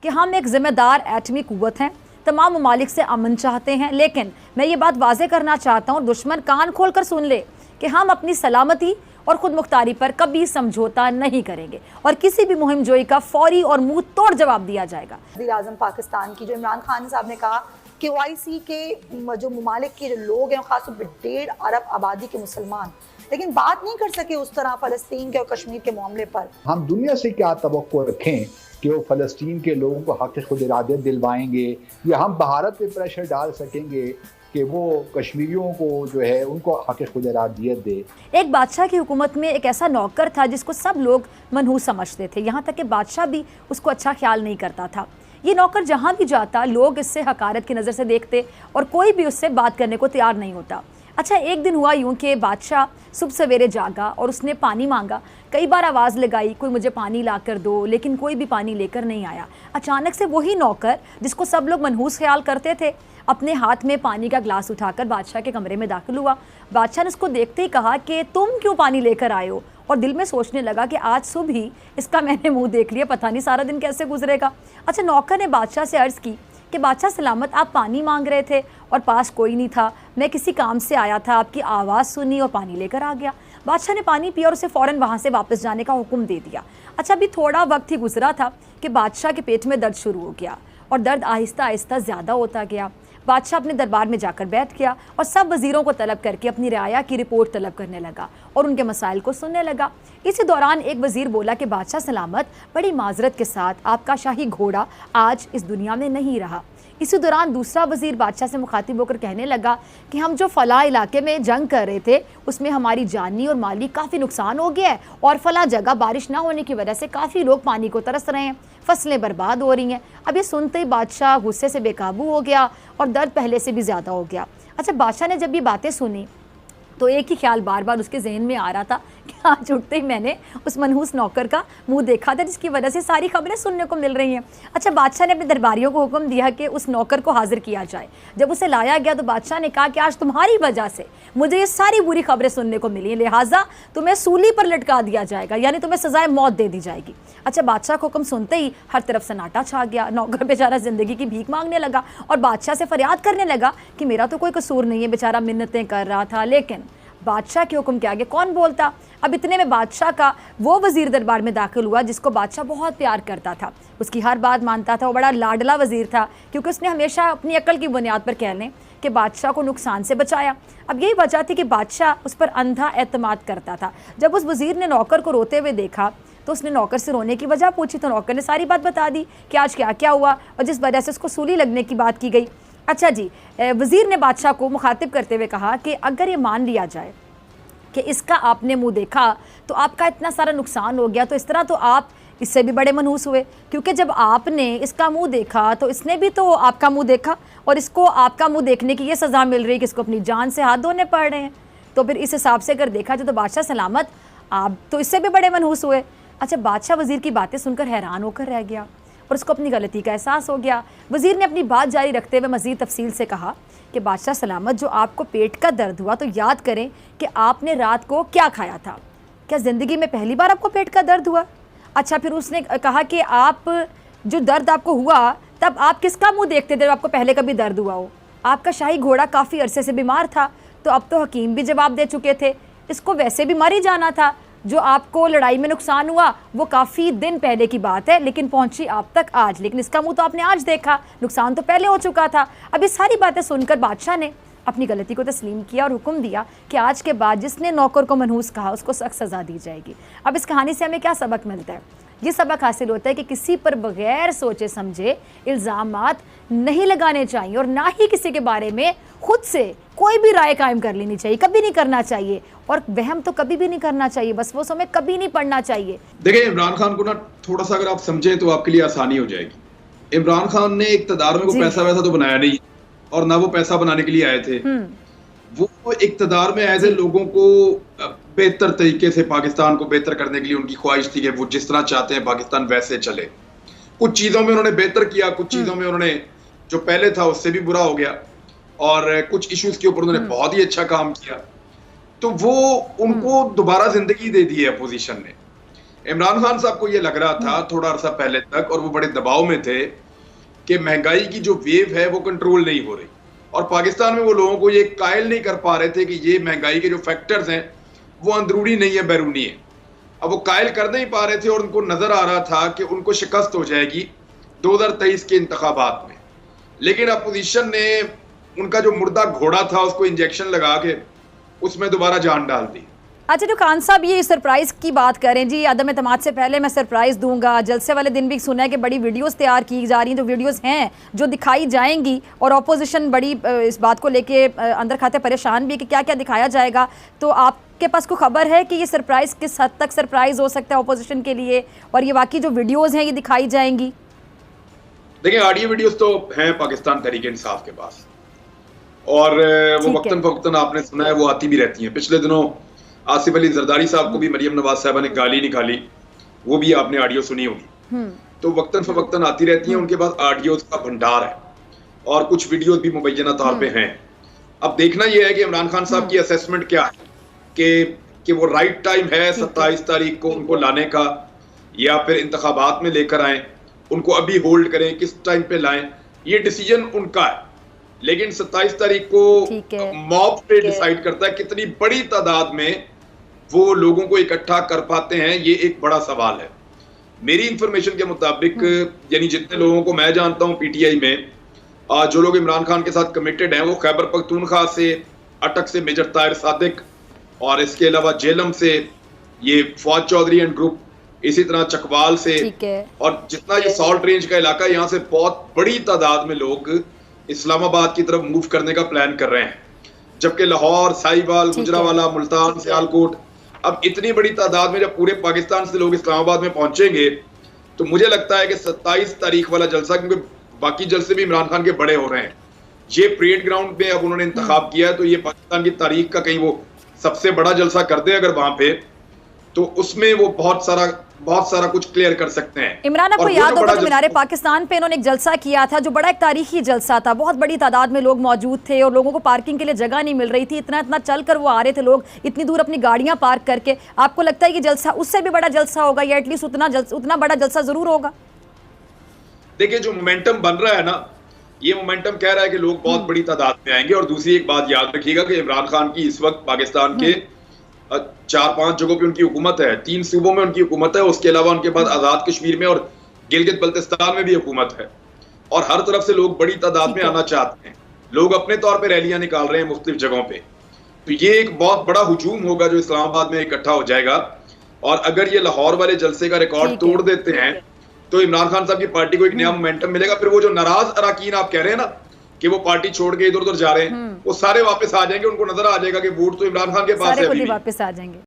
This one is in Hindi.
कि हम एक जिम्मेदार एटमी कुव्वत हैं, तमाम ममालिक से अमन चाहते हैं, लेकिन मैं ये बात वाजे करना चाहता हूँ, दुश्मन कान खोल कर सुन ले कि हम अपनी सलामती और खुद मुख्तारी पर कभी समझौता नहीं करेंगे और किसी भी मुहिम जोई का फौरी और मुंह तोड़ जवाब दिया जाएगा। वज़ीर आज़म पाकिस्तान की जो इमरान खान साहब ने कहा कि OIC के जो ममालिक के जो लोग हैं खासतौर पर 1.5 अरब आबादी के मुसलमान, लेकिन बात नहीं कर सके उस तरह फ़लस्तीन के और कश्मीर के मामले पर। हम दुनिया से क्या तवक्को रखें कि वो फ़लस्तीन के लोगों को हक़ खुद इरादत दिलवाएंगे, या हम भारत पे प्रेशर डाल सकेंगे कि वो कश्मीरियों को जो है उनको हक़ खुद इरादियत दे। एक बादशाह की हुकूमत में एक ऐसा नौकर था जिसको सब लोग मनहूस समझते थे, यहाँ तक कि बादशाह भी उसको अच्छा ख्याल नहीं करता था। ये नौकर जहाँ भी जाता लोग इससे हकारत की नज़र से देखते और कोई भी उससे बात करने को तैयार नहीं होता। अच्छा, एक दिन हुआ यूं कि बादशाह सुबह सवेरे जागा और उसने पानी मांगा, कई बार आवाज़ लगाई कोई मुझे पानी ला कर दो, लेकिन कोई भी पानी लेकर नहीं आया। अचानक से वही नौकर जिसको सब लोग मनहूस ख्याल करते थे अपने हाथ में पानी का ग्लास उठाकर बादशाह के कमरे में दाखिल हुआ। बादशाह ने उसको देखते ही कहा कि तुम क्यों पानी लेकर आए हो, और दिल में सोचने लगा कि आज सुबह ही इसका मैंने मुंह देख लिया, पता नहीं सारा दिन कैसे गुजरेगा। अच्छा, नौकर ने बादशाह से अर्ज़ की कि बादशाह सलामत, आप पानी मांग रहे थे और पास कोई नहीं था, मैं किसी काम से आया था, आपकी आवाज़ सुनी और पानी लेकर आ गया। बादशाह ने पानी पिया और उसे फ़ौरन वहाँ से वापस जाने का हुक्म दे दिया। अच्छा, अभी थोड़ा वक्त ही गुजरा था कि बादशाह के पेट में दर्द शुरू हो गया और दर्द आहिस्ता आहिस्ता ज़्यादा होता गया। बादशाह अपने दरबार में जाकर बैठ गया और सब वज़ीरों को तलब करके अपनी रियाया की रिपोर्ट तलब करने लगा और उनके मसाइल को सुनने लगा। इसी दौरान एक वज़ीर बोला कि बादशाह सलामत, बड़ी माजरत के साथ आपका शाही घोड़ा आज इस दुनिया में नहीं रहा। इसी दौरान दूसरा वज़ीर बादशाह से मुखातिब होकर कहने लगा कि हम जो फ़लाँ इलाके में जंग कर रहे थे उसमें हमारी जानी और माली काफ़ी नुकसान हो गया है और फ़लाँ जगह बारिश ना होने की वजह से काफ़ी लोग पानी को तरस रहे हैं, फसलें बर्बाद हो रही हैं। अब ये सुनते ही बादशाह गुस्से से बेकाबू हो गया और दर्द पहले से भी ज़्यादा हो गया। अच्छा, बादशाह ने जब ये बातें सुनी तो एक ही ख्याल बार बार उसके जहन में आ रहा था कि आज उठते ही मैंने उस मनहूस नौकर का मुंह देखा था जिसकी वजह से सारी खबरें सुनने को मिल रही हैं। अच्छा, बादशाह ने अपने दरबारियों को हुक्म दिया कि उस नौकर को हाजिर किया जाए। जब उसे लाया गया तो बादशाह ने कहा कि आज तुम्हारी वजह से मुझे ये सारी बुरी खबरें सुनने को मिली हैं, लिहाजा तुम्हें सूली पर लटका दिया जाएगा, यानी तुम्हें सजाए मौत दे दी जाएगी। अच्छा, बादशाह को हुक्म सुनते ही हर तरफ सन्नाटा छा गया। नौकर बेचारा ज़िंदगी की भीख मांगने लगा और बादशाह से फरियाद करने लगा कि मेरा तो कोई कसूर नहीं है, बेचारा मिन्नतें कर रहा था, लेकिन बादशाह के हुक्म के आगे कौन बोलता। अब इतने में बादशाह का वो वज़ीर दरबार में दाखिल हुआ जिसको बादशाह बहुत प्यार करता था, उसकी हर बात मानता था, वो बड़ा लाडला वज़ीर था क्योंकि उसने हमेशा अपनी अक्ल की बुनियाद पर कह लें कि बादशाह को नुकसान से बचाया। अब यही वजह थी कि बादशाह उस पर अंधा एतमाद करता था। जब उस वज़ीर ने नौकर को रोते हुए देखा तो उसने नौकर से रोने की वजह पूछी तो नौकर ने सारी बात बता दी कि आज क्या क्या हुआ और जिस वजह से उसको सूली लगने की बात की गई। अच्छा जी, वज़ीर ने बादशाह को मुखातिब करते हुए कहा कि अगर ये मान लिया जाए कि इसका आपने मुंह देखा तो आपका इतना सारा नुकसान हो गया, तो इस तरह तो आप इससे भी बड़े मनहूस हुए, क्योंकि जब आपने इसका मुंह देखा तो इसने भी तो आपका मुंह देखा और इसको आपका मुंह देखने की ये सज़ा मिल रही है कि इसको अपनी जान से हाथ धोने पड़ रहे हैं। तो फिर इस हिसाब से अगर देखा जाए तो बादशाह सलामत, आप तो इससे भी बड़े मनहूस हुए। अच्छा, बादशाह वज़ीर की बातें सुनकर हैरान होकर रह गया और उसको अपनी गलती का एहसास हो गया। वज़ीर ने अपनी बात जारी रखते हुए मज़ीद तफसील से कहा कि बादशाह सलामत, जो आपको पेट का दर्द हुआ तो याद करें कि आपने रात को क्या खाया था। क्या ज़िंदगी में पहली बार आपको पेट का दर्द हुआ? अच्छा, फिर उसने कहा कि आप जो दर्द आपको हुआ तब आप किसका मुंह देखते थे जब आपको पहले कभी दर्द हुआ हो? आपका शाही घोड़ा काफ़ी अरसे से बीमार था, तो अब तो हकीम भी जवाब दे चुके थे, इसको वैसे भी मर ही जाना था। जो आपको लड़ाई में नुकसान हुआ वो काफ़ी दिन पहले की बात है, लेकिन पहुंची आप तक आज, लेकिन इसका मुंह तो आपने आज देखा, नुकसान तो पहले हो चुका था। अब ये सारी बातें सुनकर बादशाह ने अपनी गलती को तस्लीम किया और हुक्म दिया कि आज के बाद जिसने नौकर को मनहूस कहा उसको सख्त सज़ा दी जाएगी। अब इस कहानी से हमें क्या सबक मिलता है? ये सबक हासिल होता है कि किसी पर बगैर सोचे समझे इल्ज़ामात नहीं लगाने चाहिए और ना ही किसी के बारे में खुद से कोई भी राय कायम कर लेनी चाहिए, कभी नहीं करना चाहिए, और वहम तो कभी भी नहीं करना चाहिए, बस वो समय कभी नहीं पढ़ना चाहिए। देखिए, इमरान खान को ना थोड़ा सा अगर आप समझें तो आपके लिए आसानी हो जाएगी। इमरान खान ने इक़्तिदार में कोई पैसा वैसा तो बनाया नहीं और ना वो पैसा बनाने के लिए आए थे। वो इक़्तिदार में आए थे लोगों को बेहतर तरीके से पाकिस्तान को बेहतर करने के लिए, उनकी ख्वाहिश थी कि वो जिस तरह चाहते हैं पाकिस्तान वैसे चले। कुछ चीज़ों में उन्होंने बेहतर किया, कुछ चीज़ों में उन्होंने जो पहले था उससे भी बुरा हो गया, और कुछ इश्यूज के ऊपर उन्होंने बहुत ही अच्छा काम किया, तो वो उनको दोबारा जिंदगी दे दी है अपोजिशन ने। इमरान खान साहब को ये लग रहा था थोड़ा अरसा पहले तक, और वो बड़े दबाव में थे कि महंगाई की जो वेव है वो कंट्रोल नहीं हो रही, और पाकिस्तान में वो लोगों को ये कायल नहीं कर पा रहे थे कि ये महंगाई के जो फैक्टर्स हैं वो अंदरूनी नहीं है, बैरूनी है। अब वो कायल कर नहीं पा रहे थे और उनको नजर आ रहा था कि उनको शिकस्त हो जाएगी 2023 के इंतखाबात में। लेकिन अपोजिशन ने उनका जो मुर्दा घोड़ा था उसको इंजेक्शन लगा के उसमें दोबारा जान डाल दी। अच्छा, जो खान साहब ये सरप्राइज की बात करें जी, अदम एतमाद से पहले मैं सरप्राइज दूंगा, जलसे वाले दिन भी सुना है कि बड़ी वीडियोस तैयार की जा रही हैं, जो वीडियोस हैं जो दिखाई जाएंगी, और ऑपोजिशन बड़ी इस बात को लेके अंदर खाते परेशान भी है कि क्या क्या दिखाया जाएगा। तो आपके पास कोई खबर है कि ये सरप्राइज किस हद तक सरप्राइज हो सकता है ऑपोजिशन के लिए, और ये वाकई जो वीडियोज हैं ये दिखाई जाएंगी? देखिए, ऑडियो वीडियोस तो हैं पाकिस्तान तहरीक इंसाफ के पास, और वो वक्तन फवक्तन आपने सुना है वो आती भी रहती हैं। पिछले दिनों आसिफ अली जरदारी साहब को भी मरियम नवाज साहबा ने गाली निकाली, वो भी आपने ऑडियो सुनी होगी। तो वक्तन फवक्तन आती रहती हैं, उनके पास ऑडियोज का भंडार है और कुछ वीडियोस भी मुबैना तौर पे हैं। अब देखना यह है कि इमरान खान साहब की असेसमेंट क्या है कि वो राइट टाइम है 27 तारीख को उनको लाने का, या फिर इंतखाबात में लेकर आए, उनको अभी होल्ड करें, किस टाइम पे लाएं, ये डिसीजन उनका है। लेकिन 27 तारीख को मॉब पे डिसाइड करता है, कितनी बड़ी तादाद में वो लोगों को इकट्ठा कर पाते हैं, ये एक बड़ा सवाल है। मेरी इंफॉर्मेशन के मुताबिक, यानी जितने लोगों को मैं जानता हूं पीटीआई में, जो लोग इमरान खान के साथ कमिटेड हैं, वो खैबर पख्तूनख्वा से, अटक से मेजर ताहिर सादिक, और इसके अलावा जेलम से ये फौज चौधरी एंड ग्रुप, इसी तरह चकवाल से, और जितना ये सॉल्ट रेंज का इलाका, यहाँ से बहुत बड़ी तादाद में लोग इस्लामाबाद की तरफ मूव करने का प्लान कर रहे हैं। जबकि लाहौर, साहिवाल, गुजरावाला, मुल्तान, सियालकोट, अब इतनी बड़ी तादाद में जब पूरे पाकिस्तान से लोग इस्लामाबाद में पहुंचेंगे, तो मुझे लगता है कि 27 तारीख वाला जलसा, क्योंकि बाकी जलसे भी इमरान खान के बड़े हो रहे हैं, ये परेड ग्राउंड में अब उन्होंने इंतखाब किया है, तो ये पाकिस्तान की तारीख का कहीं वो सबसे बड़ा जलसा कर दे अगर वहां पे, तो उसमें वो बहुत सारा कुछ क्लियर कर सकते हैं। इमरान, आपको याद होगा तो मीनारे पाकिस्तान पे इन्होंने एक जलसा किया था जो बड़ा एक तारीखी जलसा था, बहुत बड़ी तादाद में लोग मौजूद थे और लोगों को पार्किंग के लिए जगह नहीं मिल रही थी, इतना चल कर वो आ रहे थे लोग, इतनी दूर अपनी गाड़ियां पार्क करके। आपको लगता है कि जलसा उससे भी बड़ा जलसा होगा, या एटलीस्ट उतना बड़ा जलसा जरूर होगा? देखिए, जो मोमेंटम बन रहा है ना, ये मोमेंटम कह रहा है कि लोग बहुत बड़ी तादाद में आएंगे। और दूसरी एक बात याद रखिएगा कि इमरान खान की इस वक्त पाकिस्तान के 4-5 जगहों पे उनकी हुकूमत है, 3 सूबों में उनकी हुकूमत है, उसके अलावा उनके पास आजाद कश्मीर में और गिलगित बल्तिस्तान में भी हुकूमत है, और हर तरफ से लोग बड़ी तादाद में आना चाहते हैं। लोग अपने तौर पे रैलियां निकाल रहे हैं मुख्तलिफ जगहों पे, तो ये एक बहुत बड़ा हुजूम होगा जो इस्लामाबाद में इकट्ठा हो जाएगा। और अगर ये लाहौर वाले जलसे का रिकॉर्ड तोड़ देते हैं, तो इमरान खान साहब की पार्टी को एक नया मोमेंटम मिलेगा। फिर वो जो नाराज अराकीन आप कह रहे हैं ना कि वो पार्टी छोड़ के इधर उधर जा रहे हैं, वो सारे वापस आ जाएंगे, उनको नजर आ जाएगा कि वोट तो इमरान खान के पास है, वापस आ जाएंगे।